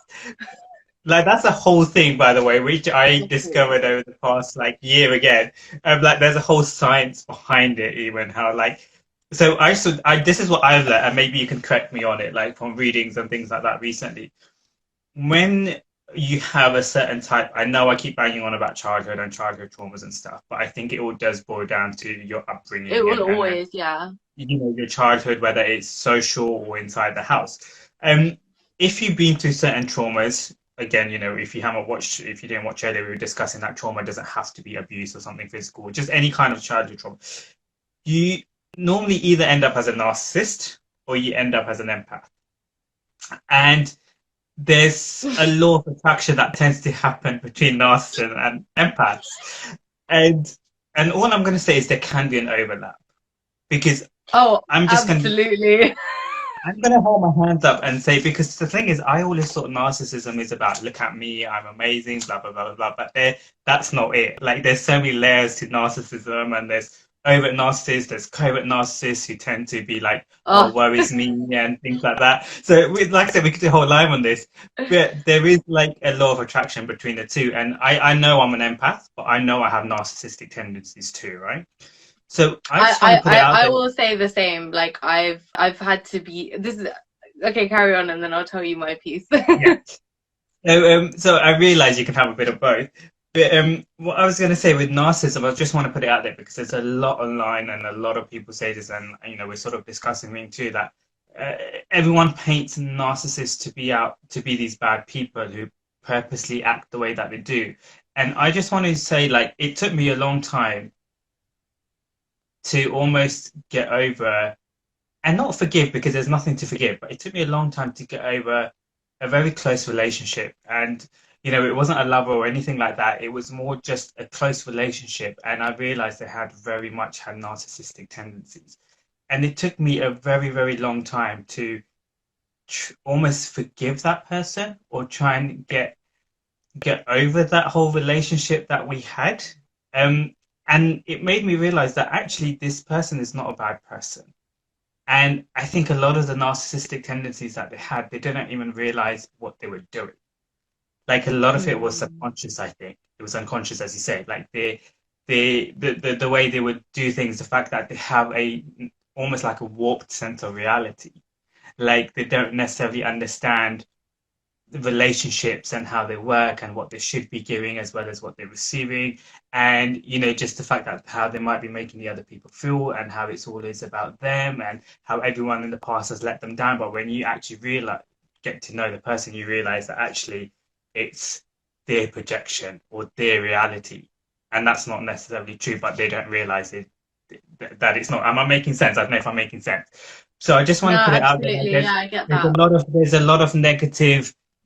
Like that's a whole thing, by the way, which I discovered over the past like year again. Like there's a whole science behind it, even how like. So this is what I've learned, and maybe you can correct me on it, like from readings and things like that recently. When you have a certain type, I know I keep banging on about childhood and childhood traumas and stuff, but I think it all does boil down to your upbringing. It will always, yeah. You know, your childhood, whether it's social or inside the house. If you've been through certain traumas, again, you know, if you didn't watch earlier, we were discussing that trauma doesn't have to be abuse or something physical, just any kind of childhood trauma. You normally either end up as a narcissist or you end up as an empath. And there's a law of attraction that tends to happen between narcissists and empaths. And all I'm going to say is there can be an overlap. Because I'm just absolutely. I'm going to hold my hands up and say, because the thing is, I always thought narcissism is about, look at me, I'm amazing, blah, blah, blah, blah, but that's not it. Like, there's so many layers to narcissism, and there's overt narcissists, there's covert narcissists who tend to be like, oh, woe is me, and things like that. So, like I said, we could do a whole live on this, but there is like a law of attraction between the two. And I know I'm an empath, but I know I have narcissistic tendencies too, right? So I will say the same. Like I've had to be. This is okay. Carry on, and then I'll tell you my piece. Yeah. So I realize you can have a bit of both. But what I was going to say with narcissism, I just want to put it out there because there's a lot online, and a lot of people say this, and you know we're sort of discussing it too, that everyone paints narcissists to be these bad people who purposely act the way that they do. And I just want to say, like, it took me a long time to almost get over, and not forgive because there's nothing to forgive, but it took me a long time to get over a very close relationship. And you know, it wasn't a lover or anything like that, it was more just a close relationship, and I realized they very much had narcissistic tendencies. And it took me a very, very long time to almost forgive that person, or try and get over that whole relationship that we had. And it made me realize that actually this person is not a bad person. And I think a lot of the narcissistic tendencies that they had, they didn't even realize what they were doing. Like a lot of it was Mm. subconscious, I think. It was unconscious, as you say. Like the way they would do things, the fact that they have a almost like a warped sense of reality. Like they don't necessarily understand relationships and how they work and what they should be giving as well as what they're receiving, and just the fact that how they might be making the other people feel and how it's always about them and how everyone in the past has let them down. But when you actually realize get to know the person, you realize that actually it's their projection or their reality, and that's not necessarily true, but they don't realize it, that it's not. Am I making sense? I don't know if I'm making sense. So I just want No, to put it out there, like absolutely. Yeah, I get there's a that. lot of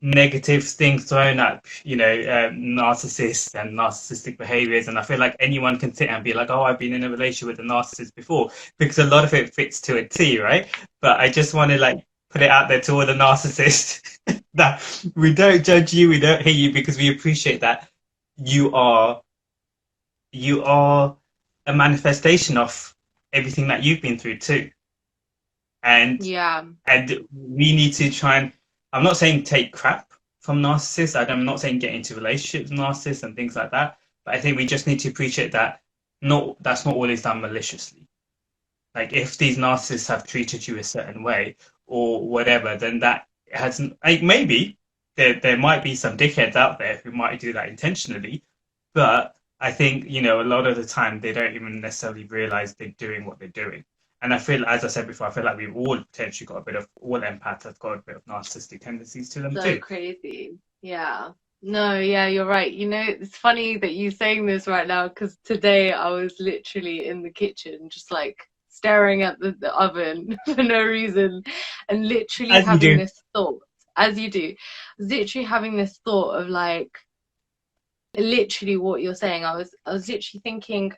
negative things thrown at narcissists and narcissistic behaviors, and I feel like anyone can sit and be like, oh, I've been in a relationship with a narcissist before, because a lot of it fits to a T, right? But I just want to like put it out there to all the narcissists that we don't judge you, we don't hate you, because we appreciate that you are you are a manifestation of everything that you've been through too, and Yeah. we need to try and, I'm not saying take crap from narcissists, I'm not saying get into relationships with narcissists and things like that, but I think we just need to appreciate that that's not always done maliciously. Like if these narcissists have treated you a certain way or whatever, then that hasn't, like, maybe there might be some dickheads out there who might do that intentionally, but I think a lot of the time they don't even necessarily realize they're doing what they're doing. And I feel, as I said before, I feel like we've all potentially got a bit of, all empaths have got a bit of narcissistic tendencies to them So too. crazy. Yeah. No, yeah, you're right. It's funny that you saying this right now because today I was literally in the kitchen just like staring at the oven for no reason and literally As you having do. this thought, as you do, literally having this thought of like literally what you're saying. I was literally thinking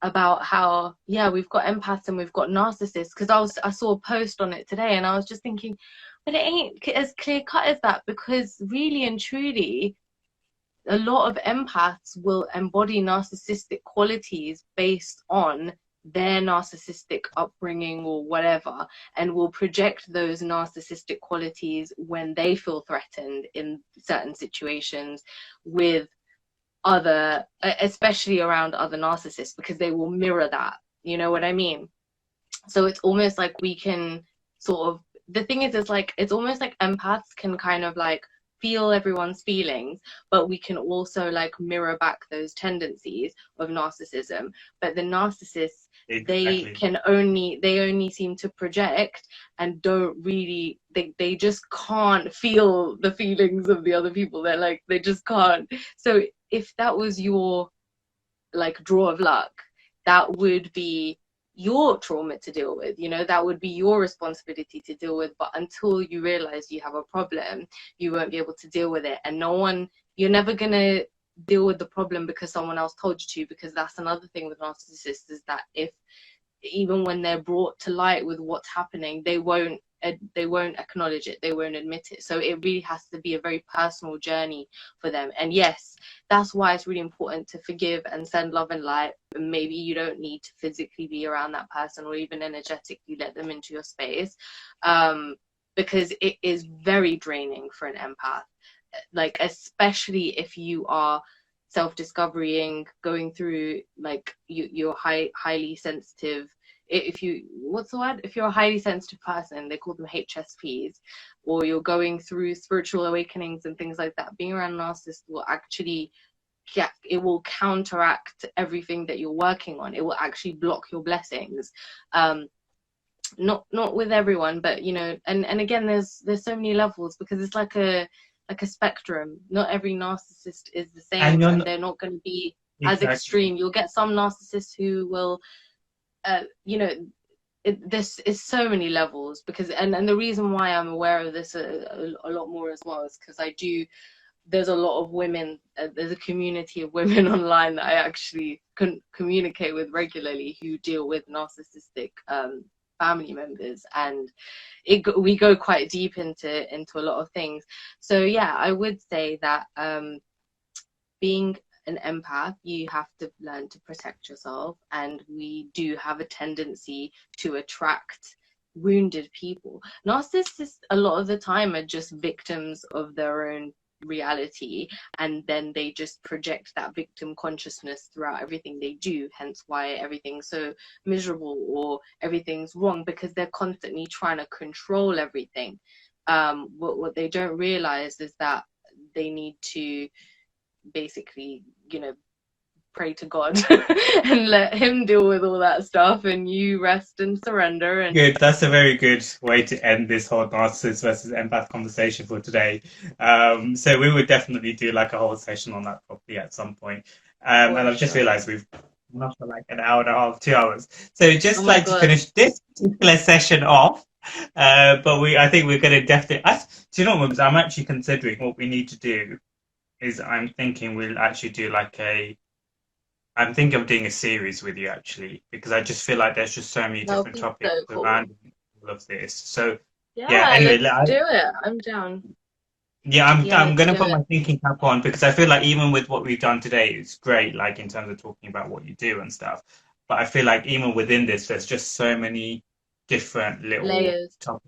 about how, yeah, we've got empaths and we've got narcissists because I saw a post on it today and I was just thinking, but it ain't as clear cut as that, because really and truly a lot of empaths will embody narcissistic qualities based on their narcissistic upbringing or whatever, and will project those narcissistic qualities when they feel threatened in certain situations with other, especially around other narcissists, because they will mirror that. You know what I mean? So it's almost like we can sort of, the thing is, it's like, it's almost like empaths can kind of like feel everyone's feelings, but we can also like mirror back those tendencies of narcissism. But the narcissists, Exactly. they only seem to project and don't really, they just can't feel the feelings of the other people. They're like, they just can't. So if that was your like draw of luck, that would be your trauma to deal with, that would be your responsibility to deal with. But until you realize you have a problem, you won't be able to deal with it. And no one, you're never gonna deal with the problem because someone else told you to, because that's another thing with narcissists, is that if, even when they're brought to light with what's happening, they won't acknowledge it, they won't admit it. So it really has to be a very personal journey for them. And yes, that's why it's really important to forgive and send love and light. And maybe you don't need to physically be around that person or even energetically let them into your space, because it is very draining for an empath, like especially if you are self-discovering, going through like you're highly sensitive. If you, what's the word, if you're a highly sensitive person, they call them HSPs, or you're going through spiritual awakenings and things like that, being around a narcissist will actually, yeah, it will counteract everything that you're working on. It will actually block your blessings. Not with everyone, but and again, there's so many levels, because it's like a spectrum. Not every narcissist is the And same, you're and not, they're not going to be as exactly. extreme. You'll get some narcissists who will, uh, you know, this is so many levels, because and the reason why I'm aware of this a lot more as well is because I do, there's a lot of women, there's a community of women online that I actually communicate with regularly who deal with narcissistic family members, and we go quite deep into a lot of things. So yeah, I would say that being an empath, you have to learn to protect yourself, and we do have a tendency to attract wounded people. Narcissists a lot of the time are just victims of their own reality, and then they just project that victim consciousness throughout everything they do, hence why everything's so miserable or everything's wrong, because they're constantly trying to control everything. What they don't realize is that they need to basically, pray to God and let him deal with all that stuff, and you rest and surrender. And Good. That's a very good way to end this whole narcissist versus empath conversation for today. So we would definitely do like a whole session on that properly at some point. And I've just realized we've gone off for like an hour and a half, 2 hours. So just oh my like to God. finish this particular session off, I think we're going to definitely. Do you know what? I'm actually considering what we need to do. I'm thinking we'll actually do I'm thinking of doing a series with you actually, because I just feel like there's just so many That'll different be topics so cool. around all of this. So yeah, Yeah, anyway, let's do it. I'm down. I'm Let's gonna do put it. my thinking cap on, because I feel like even with what we've done today, it's great, like in terms of talking about what you do and stuff. But I feel like even within this, there's just so many different little Layers. topics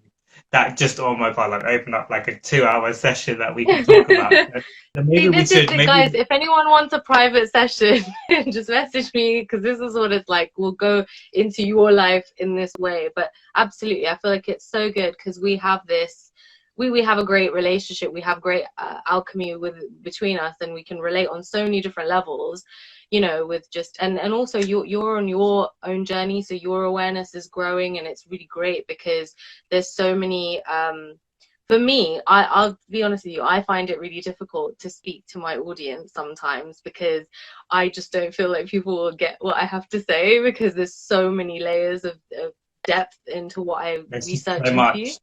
that just, oh my God, like open up like a 2 hour session that we can talk about. So See, maybe we this is should, it, maybe guys. If anyone wants a private session, just message me, because this is what it's like. We'll go into your life in this way. But absolutely, I feel like it's so good because we have this. We have a great relationship. We have great alchemy between us, and we can relate on so many different levels. With just and also you're on your own journey, so your awareness is growing, and it's really great because there's so many. For me, I'll be honest with you, I find it really difficult to speak to my audience sometimes because I just don't feel like people will get what I have to say, because there's so many layers of depth into what I there's just research so into. much,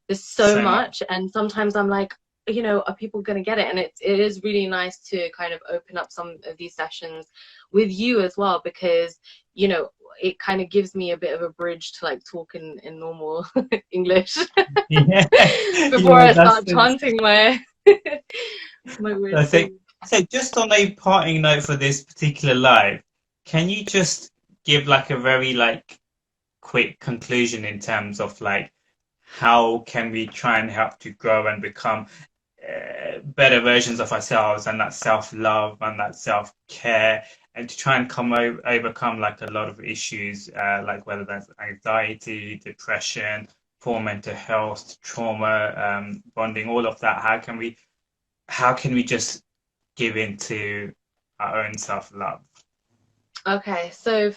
There's so so much. much, and sometimes I'm like, are people going to get it? And it is really nice to kind of open up some of these sessions with you as well, because it kind of gives me a bit of a bridge to like talk in normal English Yeah, before yeah, I start chanting my my weird that's it. thing. So just on a parting note for this particular live, can you just give like a very like quick conclusion in terms of like how can we try and help to grow and become better versions of ourselves, and that self-love and that self-care, and to try and overcome like a lot of issues, like whether that's anxiety, depression, poor mental health, trauma, bonding, all of that. How can we just give into our own self-love? Okay, so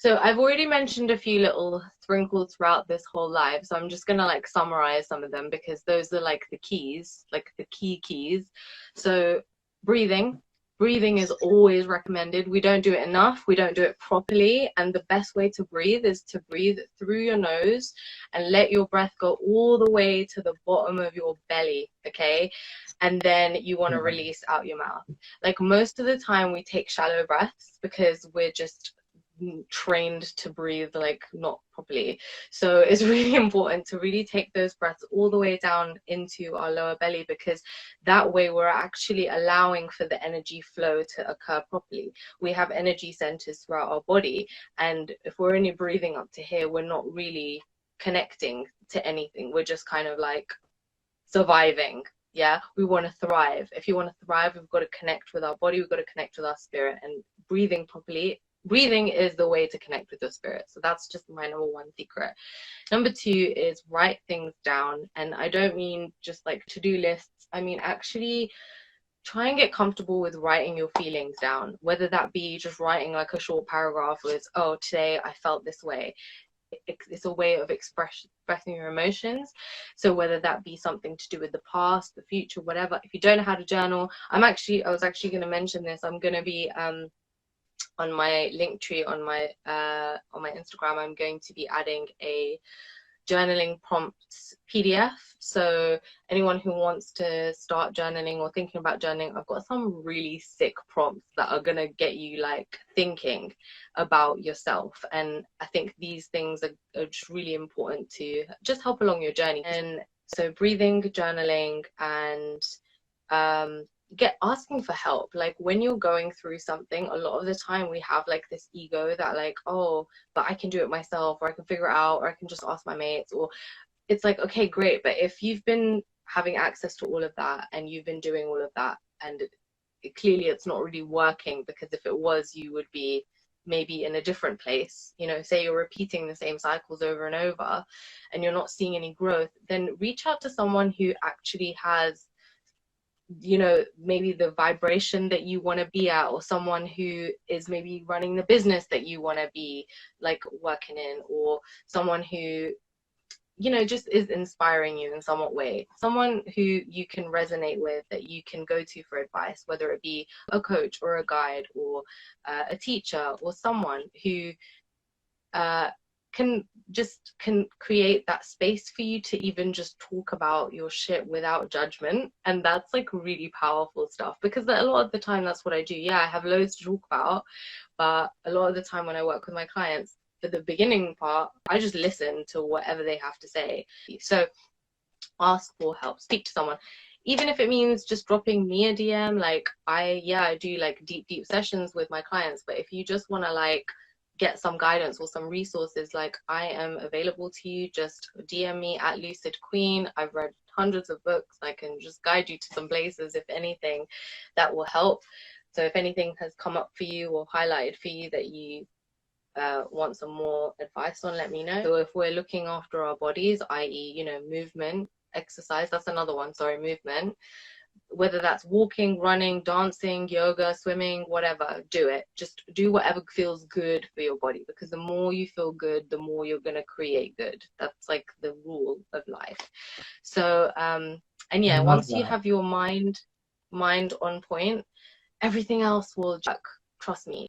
I've already mentioned a few little sprinkles throughout this whole live, so I'm just gonna like summarize some of them because those are like the keys, like the key keys. So breathing. Breathing is always recommended. We don't do it enough, we don't do it properly, and the best way to breathe is to breathe through your nose and let your breath go all the way to the bottom of your belly, okay? And then you want to release out your mouth. Like most of the time we take shallow breaths because we're just trained to breathe like not properly. So it's really important to really take those breaths all the way down into our lower belly, because that way we're actually allowing for the energy flow to occur properly. We have energy centers throughout our body, and if we're only breathing up to here, we're not really connecting to anything. We're just kind of like surviving. Yeah, we want to thrive. If you want to thrive, we've got to connect with our body, we've got to connect with our spirit, and breathing properly. Breathing is the way to connect with your spirit. So that's just my number one secret. Number two is write things down. And I don't mean just like to-do lists. I mean actually try and get comfortable with writing your feelings down, whether that be just writing like a short paragraph with, oh, today I felt this way. It's a way of expressing your emotions. So whether that be something to do with the past, the future, whatever. If you don't know how to journal, I was actually going to mention this. I'm going to be on my link tree on my Instagram. I'm going to be adding a journaling prompts PDF. So anyone who wants to start journaling or thinking about journaling, I've got some really sick prompts that are gonna get you like thinking about yourself. And I think these things are just really important to just help along your journey. And so breathing, journaling, and asking for help. Like when you're going through something, a lot of the time we have like this ego that like, oh, but I can do it myself, or I can figure it out, or I can just ask my mates. Or it's like, okay, great, but if you've been having access to all of that and you've been doing all of that, and clearly it's not really working, because if it was, you would be maybe in a different place. You know, say you're repeating the same cycles over and over and you're not seeing any growth, then reach out to someone who actually has, you know, maybe the vibration that you want to be at, or someone who is maybe running the business that you want to be like working in, or someone who, you know, just is inspiring you in some way, someone who you can resonate with, that you can go to for advice, whether it be a coach or a guide, or a teacher, or someone who can create that space for you to even just talk about your shit without judgment. And that's like really powerful stuff, because a lot of the time that's what I do. Yeah, I have loads to talk about, but a lot of the time when I work with my clients, for the beginning part, I just listen to whatever they have to say. So ask for help, speak to someone, even if it means just dropping me a DM. Like I do like deep sessions with my clients, but if you just want to like get some guidance or some resources, like I am available to you. Just DM me at Lucid Queen. I've read hundreds of books. I can just guide you to some places, if anything, that will help. So if anything has come up for you or highlighted for you that you want some more advice on, let me know. So if we're looking after our bodies, i.e., you know, movement, exercise, that's another one, sorry, movement, whether that's walking, running, dancing, yoga, swimming, whatever, do it. Just do whatever feels good for your body, because the more you feel good, the more you're going to create good. That's like the rule of life. So and yeah, once you have your mind on point, everything else will just, trust me,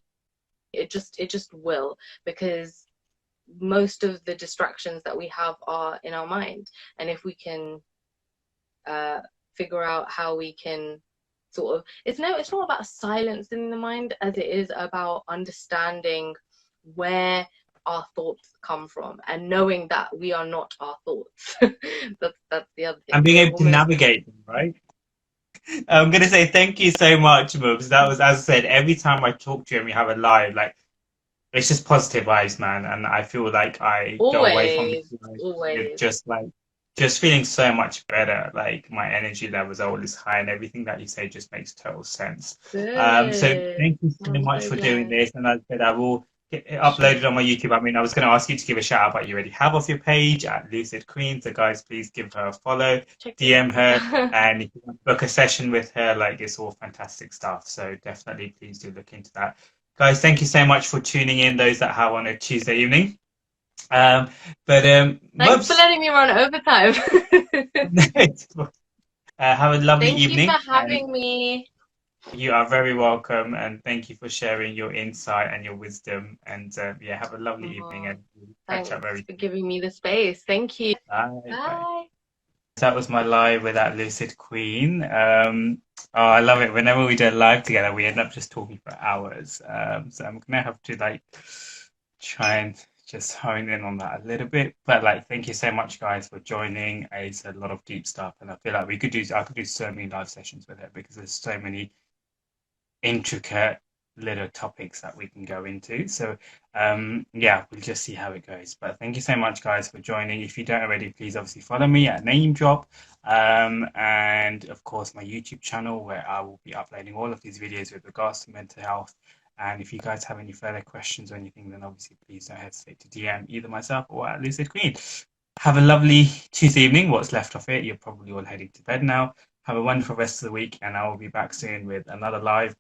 it just will, because most of the distractions that we have are in our mind. And if we can figure out how we can sort of, it's not about silencing the mind as it is about understanding where our thoughts come from, and knowing that we are not our thoughts. That's the other thing. And being able to navigate them, right? I'm going to say thank you so much, Mubs. That was, as I said, every time I talk to you and we have a live, like, it's just positive vibes, man. And I feel like I go away from this live just like, just feeling so much better. Like my energy levels are always high, and everything that you say just makes total sense. So thank you so much for doing this. And as I said, I will get it uploaded on my YouTube. I mean, I was going to ask you to give a shout out, but you already have off your page at Lucid Queen. So guys, please give her a follow, DM her, and if you want to book a session with her, like, it's all fantastic stuff. So definitely please do look into that. Guys, thank you so much for tuning in, those that have on a Tuesday evening. Thanks for letting me run overtime. Have a lovely evening. Thank you for having me. You are very welcome, and thank you for sharing your insight and your wisdom. And yeah, have a lovely evening, and we'll catch up very soon. Thanks for giving me the space. Thank you. Bye. Bye. That was my live with that Lucid Queen. Oh, I love it. Whenever we do a live together, we end up just talking for hours. So I'm gonna have to like try and just hone in on that a little bit. But like, thank you so much, guys, for joining. It's a lot of deep stuff, and I feel like I could do so many live sessions with it, because there's so many intricate little topics that we can go into. So yeah, we'll just see how it goes. But thank you so much, guys, for joining. If you don't already, please obviously follow me at Naeem Drop, and of course my YouTube channel, where I will be uploading all of these videos with regards to mental health. And if you guys have any further questions or anything, then obviously please don't hesitate to DM either myself or at Lucid Queen. Have a lovely Tuesday evening. What's left of it, you're probably all heading to bed now. Have a wonderful rest of the week, and I will be back soon with another live,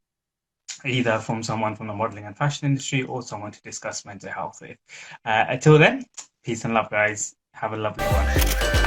either from someone from the modeling and fashion industry or someone to discuss mental health with. Until then, peace and love, guys. Have a lovely one.